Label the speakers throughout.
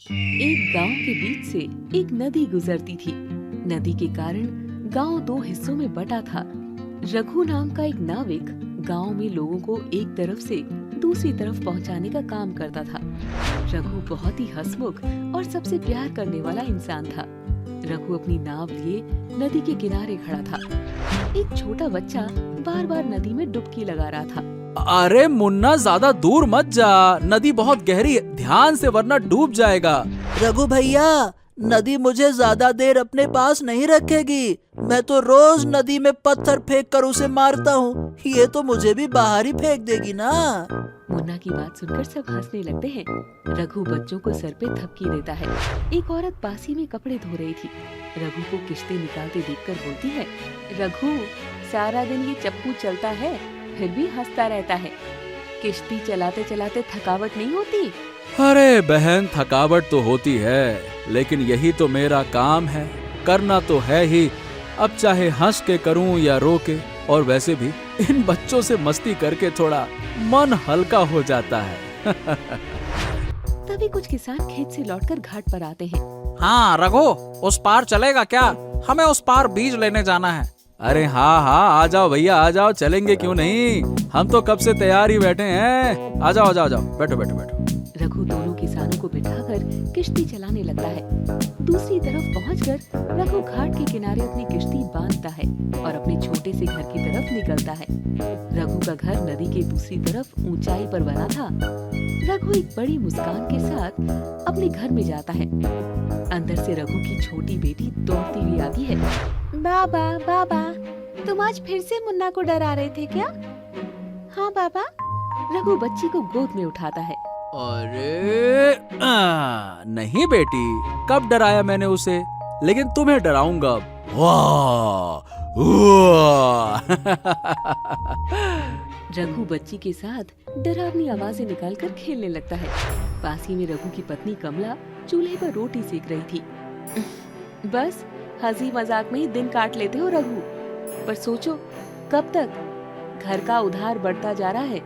Speaker 1: एक गांव के बीच से एक नदी गुजरती थी। नदी के कारण गांव दो हिस्सों में बटा था। रघु नाम का एक नाविक गांव में लोगों को एक तरफ से दूसरी तरफ पहुंचाने का काम करता था। रघु बहुत ही हंसमुख और सबसे प्यार करने वाला इंसान था। रघु अपनी नाव लिए नदी के किनारे खड़ा था। एक छोटा बच्चा बार बार नदी में डुबकी लगा रहा था।
Speaker 2: अरे मुन्ना, ज्यादा दूर मत जा, नदी बहुत गहरी है, ध्यान से वरना डूब जाएगा।
Speaker 3: रघु भैया, नदी मुझे ज्यादा देर अपने पास नहीं रखेगी। मैं तो रोज नदी में पत्थर फेंक कर उसे मारता हूँ। ये तो मुझे भी बाहर ही फेंक देगी ना।
Speaker 1: मुन्ना की बात सुनकर सब हंसने लगते हैं। रघु बच्चों को सर पे थपकी देता है। एक औरत पासी में कपड़े धो रही थी। रघु को किश्ती निकालते देखकर बोलती है, रघु, सारा दिन ये चप्पू चलता है फिर भी हंसता रहता है। किश्ती चलाते चलाते थकावट नहीं होती?
Speaker 2: अरे बहन, थकावट तो होती है, लेकिन यही तो मेरा काम है, करना तो है ही। अब चाहे हंस के करूं या रो के। और वैसे भी इन बच्चों से मस्ती करके थोड़ा मन हल्का हो जाता है।
Speaker 1: तभी कुछ किसान खेत से लौटकर घाट पर आते हैं।
Speaker 4: हाँ रघु, उस पार चलेगा क्या? हमें उस पार बीज लेने जाना है।
Speaker 2: अरे हाँ हाँ, आ जाओ भैया, आ जाओ, चलेंगे क्यों नहीं। हम तो कब से तैयार ही बैठे हैं। आ जाओ आ जाओ आ जाओ, बैठो बैठो बैठो।
Speaker 1: रघु दोनों किसानों को बिठाकर किश्ती चलाने लगता है। दूसरी तरफ पहुंचकर रघु घाट के किनारे अपनी किश्ती बांधता है और अपने छोटे से घर की तरफ निकलता है। रघु का घर नदी के दूसरी तरफ ऊंचाई पर बना था। रघु एक बड़ी मुस्कान के साथ अपने घर में जाता है। अंदर से रघु की छोटी बेटी दौड़ती हुई आती है। बाबा बाबा, तुम आज फिर से मुन्ना को डरा रहे थे क्या? हाँ बाबा। रघु बच्ची को गोद में उठाता है।
Speaker 2: अरे नहीं बेटी, कब डराया मैंने उसे, लेकिन तुम्हें डराऊंगा। वाह वाह।
Speaker 1: रघु बच्ची के साथ डरावनी आवाजें निकालकर खेलने लगता है। पास ही में रघु की पत्नी कमला चूल्हे पर रोटी सेक रही थी। बस हंसी मजाक में ही दिन काट लेते हो रघु, पर सोचो कब तक? घर का उधार बढ़ता जा रहा है।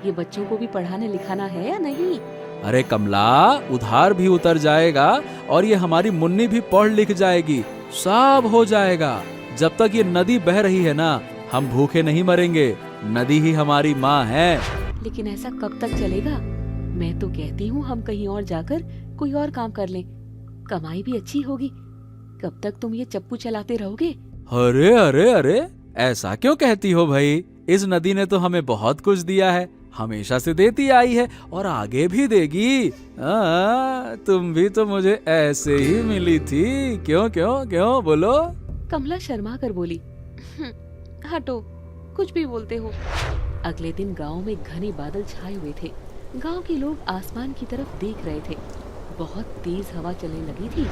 Speaker 1: ये बच्चों को भी पढ़ाने लिखाना है या नहीं?
Speaker 2: अरे कमला, उधार भी उतर जाएगा और ये हमारी मुन्नी भी पढ़ लिख जाएगी, सब हो जाएगा। जब तक ये नदी बह रही है ना, हम भूखे नहीं मरेंगे। नदी ही हमारी माँ है।
Speaker 1: लेकिन ऐसा कब तक चलेगा? मैं तो कहती हूँ हम कहीं और जाकर कोई और काम कर लें, कमाई भी अच्छी होगी। कब तक तुम ये चप्पू चलाते रहोगे?
Speaker 2: अरे अरे अरे, ऐसा क्यों कहती हो भाई? इस नदी ने तो हमें बहुत कुछ दिया है, हमेशा से देती आई है और आगे भी देगी। तुम भी तो मुझे ऐसे ही मिली थी। क्यों क्यों क्यों बोलो?
Speaker 1: कमला शर्मा कर बोली, हटो, कुछ भी बोलते हो। अगले दिन गांव में घने बादल छाए हुए थे। गांव के लोग आसमान की तरफ देख रहे थे। बहुत तेज हवा चलने लगी थी।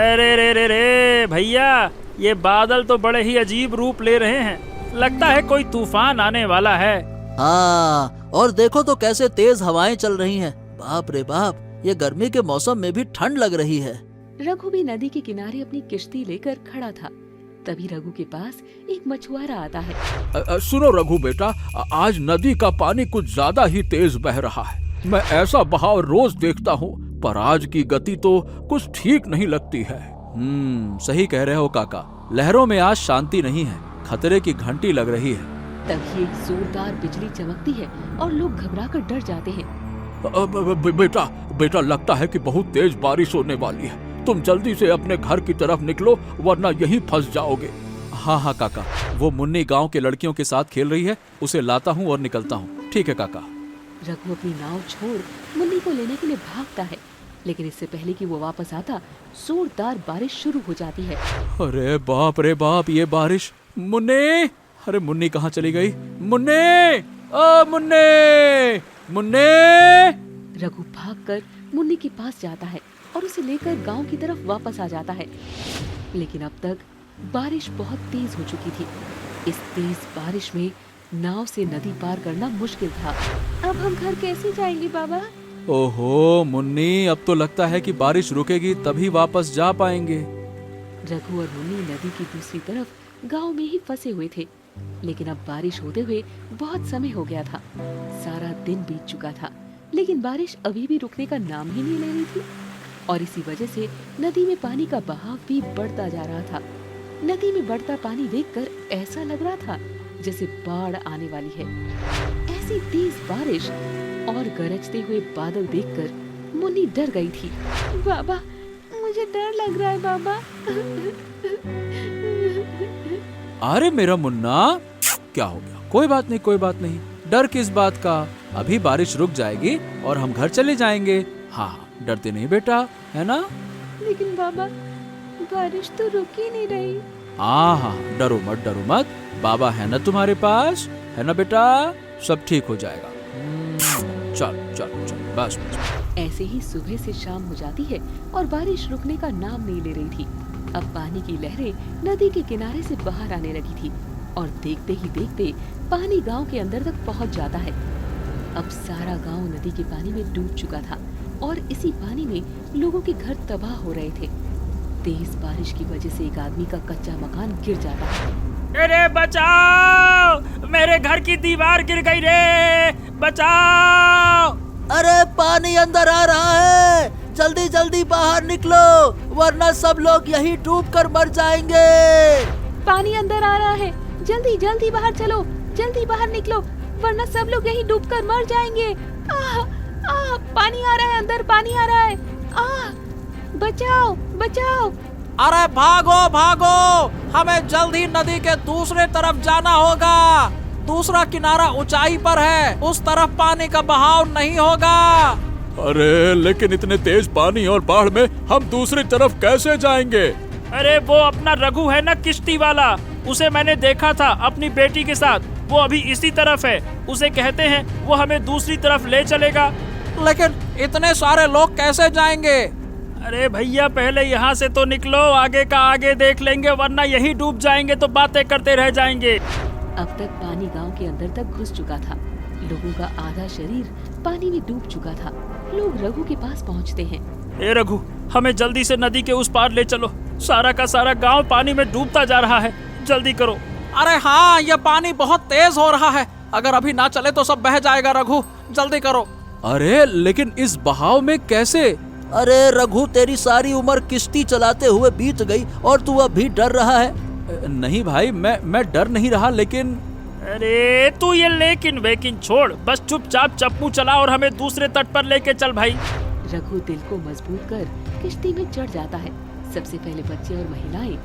Speaker 4: अरे रे रे रे भैया, ये बादल तो बड़े ही अजीब रूप ले रहे हैं। लगता है कोई तूफान आने वाला है।
Speaker 3: हाँ, और देखो तो कैसे तेज हवाएं चल रही हैं। बाप रे बाप, ये गर्मी के मौसम में भी ठंड लग रही है।
Speaker 1: रघु भी नदी के किनारे अपनी किश्ती लेकर खड़ा था। तभी रघु के पास एक मछुआरा आता है।
Speaker 2: सुनो रघु बेटा, आज नदी का पानी कुछ ज्यादा ही तेज बह रहा है। मैं ऐसा बहाव रोज देखता हूँ, पर आज की गति तो कुछ ठीक नहीं लगती है। सही कह रहे हो काका, लहरों में आज शांति नहीं है, खतरे की घंटी लग रही है।
Speaker 1: तभी एक जोरदार बिजली चमकती है और लोग घबराकर डर जाते हैं।
Speaker 2: बेटा बेटा, लगता है कि बहुत तेज बारिश होने वाली है। तुम जल्दी से अपने घर की तरफ निकलो, वरना यहीं फंस जाओगे। हाँ हाँ काका, वो मुन्नी गांव के लड़कियों के साथ खेल रही है, उसे लाता हूँ और निकलता हूँ। ठीक है काका।
Speaker 1: रघु अपनी नाव छोड़ मुन्नी को लेने के लिए भागता है, लेकिन इससे पहले कि वो वापस आता, जोरदार बारिश शुरू हो जाती है।
Speaker 2: अरे बाप रे बाप, ये बारिश! मुन्नी! अरे मुन्नी कहाँ चली गई? मुन्नी! ओ मुन्नी! मुन्नी!
Speaker 1: रघु भागकर मुन्नी के पास जाता है और उसे लेकर गांव की तरफ वापस आ जाता है। लेकिन अब तक बारिश बहुत तेज हो चुकी थी। इस तेज बारिश में नाव से नदी पार करना मुश्किल था। अब हम घर कैसे जाएंगे बाबा?
Speaker 2: ओहो मुन्नी, अब तो लगता है कि बारिश रुकेगी तभी वापस जा पाएंगे।
Speaker 1: रघु और मुन्नी नदी की दूसरी तरफ गांव में ही फंसे हुए थे। लेकिन अब बारिश होते हुए बहुत समय हो गया था। सारा दिन बीत चुका था, लेकिन बारिश अभी भी रुकने का नाम ही नहीं ले रही थी। और इसी वजह से नदी में पानी का बहाव भी बढ़ता जा रहा था। नदी में बढ़ता पानी देखकर ऐसा लग रहा था जैसे बाढ़ आने वाली है। ऐसी तेज बारिश और गरजते हुए बादल देखकर मुन्नी डर गई थी। बाबा, मुझे डर लग रहा है बाबा।
Speaker 2: अरे मेरा मुन्ना, क्या हो गया? कोई बात नहीं, कोई बात नहीं, डर किस बात का? अभी बारिश रुक जाएगी और हम घर चले जाएंगे। हाँ, डरते नहीं बेटा, है ना?
Speaker 1: लेकिन बाबा, बारिश तो रुक ही नहीं रही।
Speaker 2: हाँ, डरो मत, बाबा है ना तुम्हारे पास, है ना बेटा? सब ठीक हो जाएगा। चल चल चल, बस बस।
Speaker 1: ऐसे ही सुबह से शाम हो जाती है और बारिश रुकने का नाम नहीं ले रही थी। अब पानी की लहरें नदी के किनारे से बाहर आने लगी थी और देखते ही देखते पानी गांव के अंदर तक पहुंच जाता है। अब सारा गांव नदी के पानी में डूब चुका था और इसी पानी में लोगों के घर तबाह हो रहे थे। तेज बारिश की वजह से एक आदमी का कच्चा मकान गिर जाता है।
Speaker 4: अरे बचाओ, मेरे घर की दीवार गिर गई रे, बचाओ।
Speaker 3: अरे पानी अंदर आ रहा है, जल्दी जल्दी बाहर निकलो वरना सब लोग यहीं डूब कर मर जाएंगे।
Speaker 1: पानी अंदर आ रहा है, जल्दी जल्दी बाहर चलो, जल्दी बाहर निकलो वरना सब लोग यहीं डूबकर मर जाएंगे। पानी आ रहा है, अंदर पानी आ रहा है। बचाओ बचाओ।
Speaker 3: अरे भागो भागो, हमें जल्दी नदी के दूसरे तरफ जाना होगा। दूसरा किनारा ऊंचाई पर है, उस तरफ पानी का बहाव नहीं होगा।
Speaker 2: अरे लेकिन इतने तेज पानी और बाढ़ में हम दूसरी तरफ कैसे जाएंगे?
Speaker 4: अरे वो अपना रघु है ना, किश्ती वाला, उसे मैंने देखा था अपनी बेटी के साथ। वो अभी इसी तरफ है, उसे कहते हैं वो हमें दूसरी तरफ ले चलेगा।
Speaker 3: लेकिन इतने सारे लोग कैसे जाएंगे?
Speaker 4: अरे भैया, पहले यहाँ से तो निकलो, आगे का आगे देख लेंगे, वरना यही डूब जाएंगे तो बातें करते रह जाएंगे।
Speaker 1: अब तक पानी गांव के अंदर तक घुस चुका था। लोगों का आधा शरीर पानी में डूब चुका था। लोग रघु के पास पहुंचते हैं।
Speaker 4: ए रघु, हमें जल्दी से नदी के उस पार ले चलो, सारा का सारा गांव पानी में डूबता जा रहा है, जल्दी करो।
Speaker 3: अरे हाँ, ये पानी बहुत तेज हो रहा है, अगर अभी ना चले तो सब बह जाएगा। रघु जल्दी करो।
Speaker 2: अरे लेकिन इस बहाव में कैसे?
Speaker 3: अरे रघु, तेरी सारी उम्र किश्ती चलाते हुए बीत गई और तू अब भी डर रहा है?
Speaker 2: नहीं भाई, मैं डर नहीं रहा, लेकिन
Speaker 4: अरे तू ये लेकिन वेकिन छोड़, बस चुपचाप चप्पू चला और हमें दूसरे तट पर लेके चल भाई।
Speaker 1: रघु दिल को मजबूत कर किश्ती में चढ़ जाता है। सबसे पहले बच्चे और महिलाएं,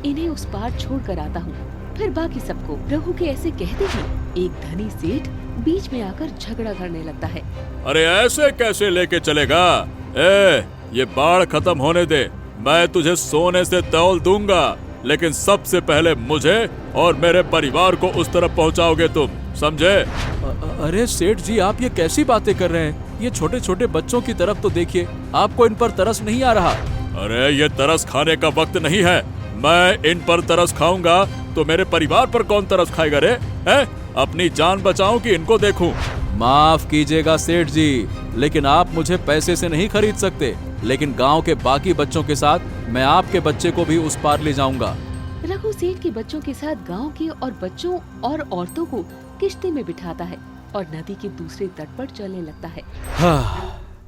Speaker 1: इन्हें उस पार छोड़ कर आता हूँ, फिर बाकी सबको। रघु के ऐसे कहते ही एक धनी सेठ बीच में आकर झगड़ा करने लगता है।
Speaker 2: अरे ऐसे कैसे लेके चलेगा? ये बाढ़ खत्म होने दे, मैं तुझे सोने से तौल दूंगा, लेकिन सबसे पहले मुझे और मेरे परिवार को उस तरफ पहुंचाओगे तुम, समझे? अरे सेठ जी, आप ये कैसी बातें कर रहे हैं? ये छोटे छोटे बच्चों की तरफ तो देखिए, आपको इन पर तरस नहीं आ रहा? अरे ये तरस खाने का वक्त नहीं है, मैं इन पर तरस खाऊंगा तो मेरे परिवार पर कौन तरस खाएगा रे? अपनी जान बचाऊं कि इनको देखूं? माफ कीजिएगा सेठ जी, लेकिन आप मुझे पैसे से नहीं खरीद सकते, लेकिन गांव के बाकी बच्चों के साथ मैं आपके बच्चे को भी उस पार ले जाऊंगा।
Speaker 1: रघु सेठ के बच्चों के साथ गांव के और बच्चों और औरतों को किश्ती में बिठाता है और नदी के दूसरे तट पर चलने लगता है।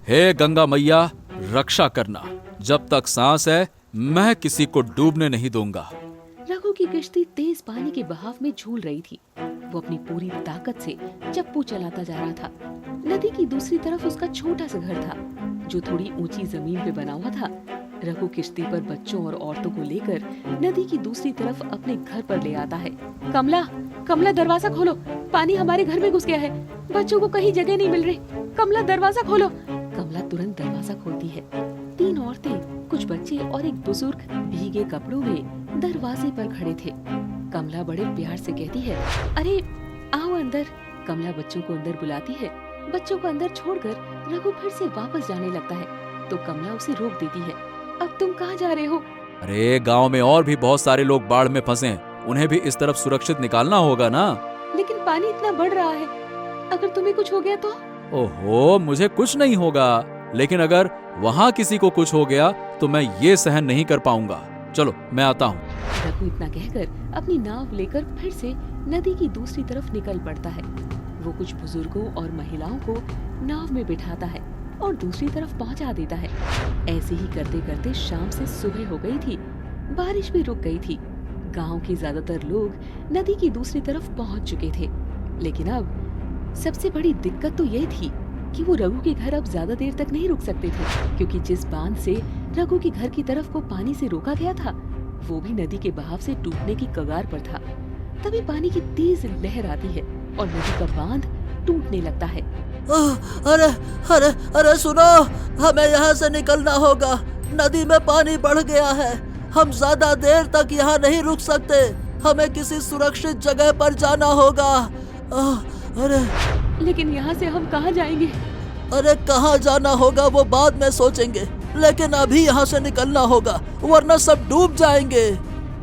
Speaker 2: हे गंगा मैया, रक्षा करना, जब तक सांस है मैं किसी को डूबने नहीं दूंगा।
Speaker 1: रघु की किश्ती तेज पानी के बहाव में झूल रही थी। वो अपनी पूरी ताकत से चप्पू चलाता जा रहा था। नदी की दूसरी तरफ उसका छोटा सा घर था, जो थोड़ी ऊंची जमीन पे बना हुआ था। रघु किश्ती पर बच्चों और औरतों को लेकर नदी की दूसरी तरफ अपने घर पर ले आता है। कमला, कमला दरवाजा खोलो, पानी हमारे घर में घुस गया है, बच्चों को कहीं जगह नहीं मिल रही। कमला दरवाजा खोलो। कमला तुरंत दरवाजा खोलती है। 3 औरतें, कुछ बच्चे और एक बुजुर्ग भीगे कपड़ों में दरवाजे पर खड़े थे। कमला बड़े प्यार से कहती है, अरे आओ अंदर। कमला बच्चों को अंदर बुलाती है। बच्चों को अंदर छोड़कर रघु फिर से वापस जाने लगता है, तो कमला उसे रोक देती है। अब तुम कहाँ जा रहे हो?
Speaker 2: अरे गांव में और भी बहुत सारे लोग बाढ़ में फंसे हैं, उन्हें भी इस तरफ सुरक्षित निकालना होगा ना।
Speaker 1: लेकिन पानी इतना बढ़ रहा है, अगर तुम्हें कुछ हो गया तो?
Speaker 2: ओहो, मुझे कुछ नहीं होगा, लेकिन अगर वहाँ किसी को कुछ हो गया तो मैं ये सहन नहीं कर पाऊंगा। चलो मैं आता हूँ।
Speaker 1: रघु इतना कहकर अपनी नाव लेकर फिर से नदी की दूसरी तरफ निकल पड़ता है। वो कुछ बुजुर्गों और महिलाओं को नाव में बिठाता है और दूसरी तरफ पहुंचा देता है। ऐसे ही करते करते शाम से सुबह हो गई थी। बारिश भी रुक गई थी। गांव के ज्यादातर लोग नदी की दूसरी तरफ पहुंच चुके थे। लेकिन अब सबसे बड़ी दिक्कत तो ये थी कि वो रघु के घर अब ज्यादा देर तक नहीं रुक सकते थे, क्योंकि जिस बांध से रघु के घर की तरफ को पानी से रोका गया था वो भी नदी के बहाव से टूटने की कगार पर था। तभी पानी की तेज लहर आती है और नदी का बांध टूटने लगता है।
Speaker 3: अरे अरे अरे सुनो, हमें यहाँ से निकलना होगा। नदी में पानी बढ़ गया है। हम ज्यादा देर तक यहाँ नहीं रुक सकते। हमें किसी सुरक्षित जगह पर जाना होगा। अरे
Speaker 1: लेकिन यहाँ से हम कहाँ जाएंगे?
Speaker 3: अरे कहाँ जाना होगा वो बाद में सोचेंगे, लेकिन अभी यहाँ से निकलना होगा, वरना सब डूब जाएंगे।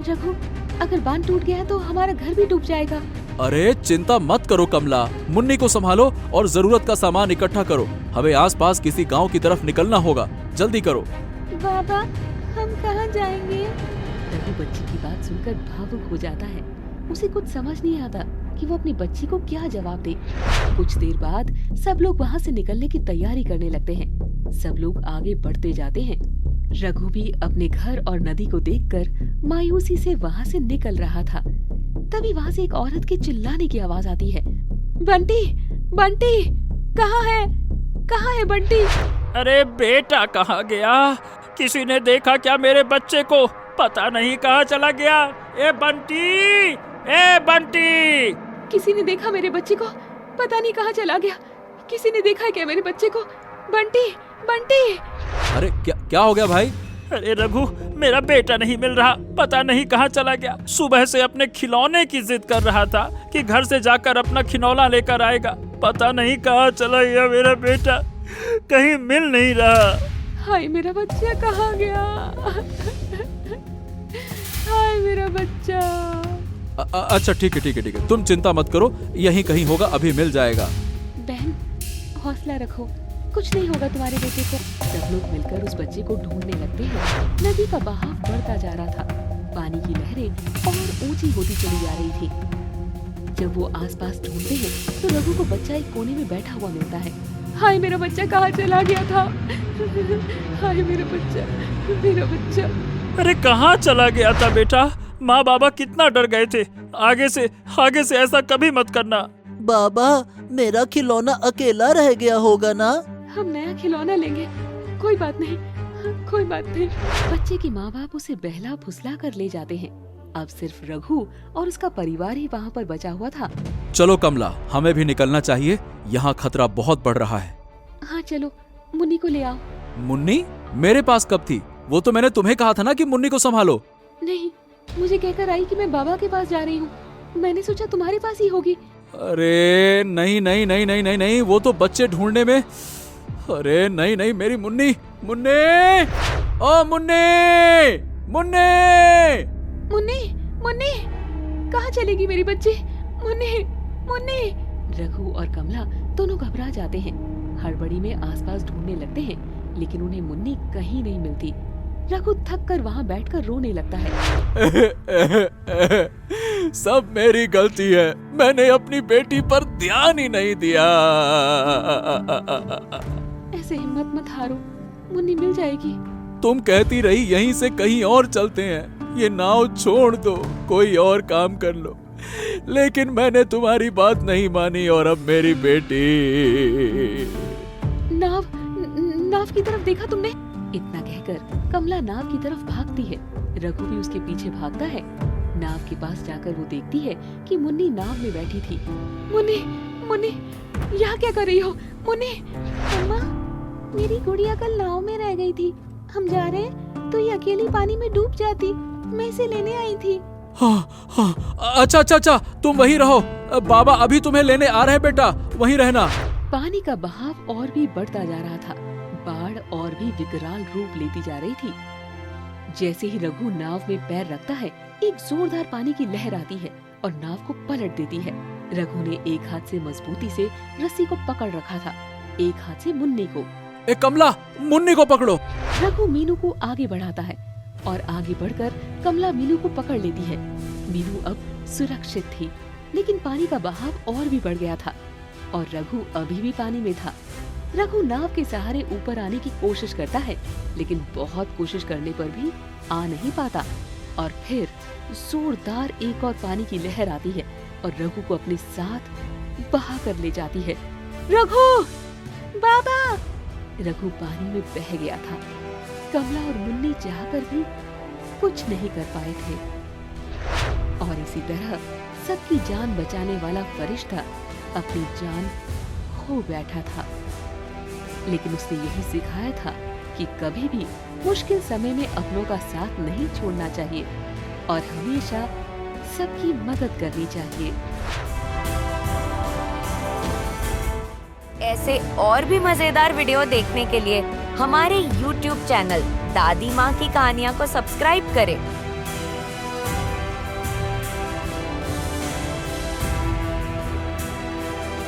Speaker 1: रघु, अगर बांध टूट गया तो हमारा घर भी डूब जाएगा।
Speaker 2: अरे चिंता मत करो कमला, मुन्नी को संभालो और जरूरत का सामान इकट्ठा करो। हमें आसपास किसी गांव की तरफ निकलना होगा, जल्दी करो।
Speaker 1: बाबा, हम कहाँ जाएंगे? रघु बच्ची की बात सुनकर भावुक हो जाता है। उसे कुछ समझ नहीं आता कि वो अपनी बच्ची को क्या जवाब दे। कुछ देर बाद सब लोग वहाँ से निकलने की तैयारी करने लगते हैं। सब लोग आगे बढ़ते जाते हैं। रघु भी अपने घर और नदी को देखकर मायूसी से वहाँ से निकल रहा था। तभी वहाँ से एक औरत के चिल्लाने की आवाज आती है। बंटी, बंटी, कहाँ है? कहाँ है बंटी?
Speaker 4: अरे बेटा कहाँ गया? किसी ने देखा क्या मेरे बच्चे को? पता नहीं कहाँ चला गया। ए बंटी, ए बंटी!
Speaker 1: किसी ने देखा मेरे बच्चे को? पता नहीं कहाँ चला गया। किसी ने देखा है क्या मेरे बच्चे को? बंटी, बंटी!
Speaker 2: अरे क्या हो गया भाई?
Speaker 4: अरे रघु, मेरा बेटा नहीं मिल रहा। पता नहीं कहाँ चला गया। सुबह से अपने खिलौने की जिद कर रहा था कि घर से जाकर अपना खिलौना लेकर आएगा। पता नहीं कहाँ चला गया मेरा बेटा, कहीं मिल नहीं रहा।
Speaker 1: हाय मेरा बच्चा कहाँ गया? हाय मेरा बच्चा।
Speaker 2: अच्छा ठीक है, तुम चिंता मत करो, यहीं कहीं होगा, अभी मिल जाएगा।
Speaker 1: बहन, हौसला रखो, कुछ नहीं होगा तुम्हारे बेटे को। सब लोग मिलकर उस बच्चे को ढूंढने लगते हैं। नदी का बहाव बढ़ता जा रहा था। पानी की लहरें और ऊंची होती चली जा रही थी। जब वो आसपास ढूंढते हैं तो रघु को बच्चा एक कोने में बैठा हुआ मिलता है। हाय मेरा बच्चा कहाँ चला गया था? हाय मेरा बच्चा, मेरा बच्चा।
Speaker 4: अरे कहाँ चला गया था बेटा? माँ बाबा कितना डर गए थे। आगे से ऐसा कभी मत करना।
Speaker 3: बाबा, मेरा खिलौना अकेला रह गया होगा ना?
Speaker 1: हम नया खिलौना लेंगे, कोई बात नहीं, कोई बात नहीं। बच्चे के माँ बाप उसे बहला फुसला कर ले जाते हैं। अब सिर्फ रघु और उसका परिवार ही वहाँ पर बचा हुआ था।
Speaker 2: चलो कमला, हमें भी निकलना चाहिए, यहाँ खतरा बहुत बढ़ रहा है।
Speaker 1: हाँ चलो, मुन्नी को ले आओ।
Speaker 2: मुन्नी मेरे पास कब थी? वो तो मैंने तुम्हें कहा था ना कि मुन्नी को संभालो।
Speaker 1: नहीं, मुझे कहकर आई कि मैं बाबा के पास जा रही हूँ। मैंने सोचा तुम्हारे पास ही होगी।
Speaker 2: अरे नहीं, वो तो बच्चे ढूंढने में। अरे नहीं, मेरी मुन्नी, मुन्नी, ओ मुन्नी, मुन्नी,
Speaker 1: मुन्नी, मुन्नी, कहाँ चलेगी मेरी बच्ची? मुन्नी, मुन्नी। रघु और कमला दोनों घबरा जाते हैं। हड़बड़ी में आसपास ढूंढने लगते हैं, लेकिन उन्हें मुन्नी कहीं नहीं मिलती। रघु थक कर वहाँ बैठकर रोने लगता है।
Speaker 2: सब मेरी गलती है, मैंने अपनी बेटी पर ध्यान ही नहीं दिया।
Speaker 1: ऐसे हिम्मत मत हारो, मुन्नी मिल जाएगी।
Speaker 2: तुम कहती रही यहीं से कहीं और चलते हैं, ये नाव छोड़ दो, कोई और काम कर लो, लेकिन मैंने तुम्हारी बात नहीं मानी और अब मेरी बेटी।
Speaker 1: नाव की तरफ देखा तुमने? इतना कहकर कमला नाव की तरफ भागती है। रघु भी उसके पीछे भागता है। नाव के पास जाकर वो देखती है कि मुन्नी नाव में बैठी थी। मुन्नी, मुन्नी, यहाँ क्या कर रही हो? मुन्नी। अम्मा, मेरी गुड़िया कल नाव में रह गई थी। हम जा रहे हैं तो ये अकेली पानी में डूब जाती। मैं इसे लेने आई थी।
Speaker 2: हाँ, अच्छा, तुम वहीं रहो, बाबा अभी तुम्हें लेने आ रहे हैं बेटा, वहीं रहना।
Speaker 1: पानी का बहाव और भी बढ़ता जा रहा था। बाढ़ और भी विकराल रूप लेती जा रही थी। जैसे ही रघु नाव में पैर रखता है, एक जोरदार पानी की लहर आती है और नाव को पलट देती है। रघु ने एक हाथ से मजबूती से रस्सी को पकड़ रखा था, एक हाथ से मुन्नी को।
Speaker 2: ए कमला, मुन्नी को पकड़ो।
Speaker 1: रघु मीनू को आगे बढ़ाता है और आगे बढ़कर कमला मीनू को पकड़ लेती है। मीनू अब सुरक्षित थी, लेकिन पानी का बहाव और भी बढ़ गया था और रघु अभी भी पानी में था। रघु नाव के सहारे ऊपर आने की कोशिश करता है, लेकिन बहुत कोशिश करने पर भी आ नहीं पाता। और फिर जोरदार एक और पानी की लहर आती है और रघु को अपने साथ बहा कर ले जाती है। रघु! बाबा! रघु पानी में बह गया था। कमला और मुन्नी चाहकर भी कुछ नहीं कर पाए थे। और इसी तरह सबकी जान बचाने वाला फरिश्ता अपनी जान खो बैठा था। लेकिन उसने यही सिखाया था कि कभी भी मुश्किल समय में अपनों का साथ नहीं छोड़ना चाहिए और हमेशा सबकी मदद करनी चाहिए।
Speaker 5: ऐसे और भी मजेदार वीडियो देखने के लिए हमारे YouTube चैनल दादी माँ की कहानियाँ को सब्सक्राइब करें